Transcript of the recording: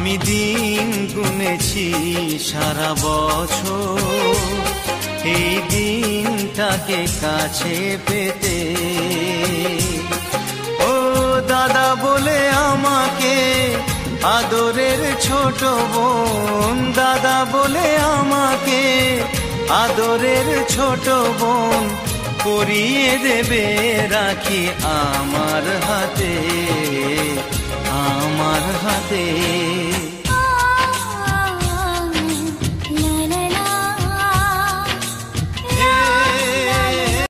আমি দিন গুনেছি সারা বছর এই দিনটাকে কাছে পেতে। ও দাদা বলে আমাকে আদরের ছোট বোন, দাদা বলে আমাকে আদরের ছোট বোন পরিয়ে দেবে রাখি আমার হাতে, আমার হাতে।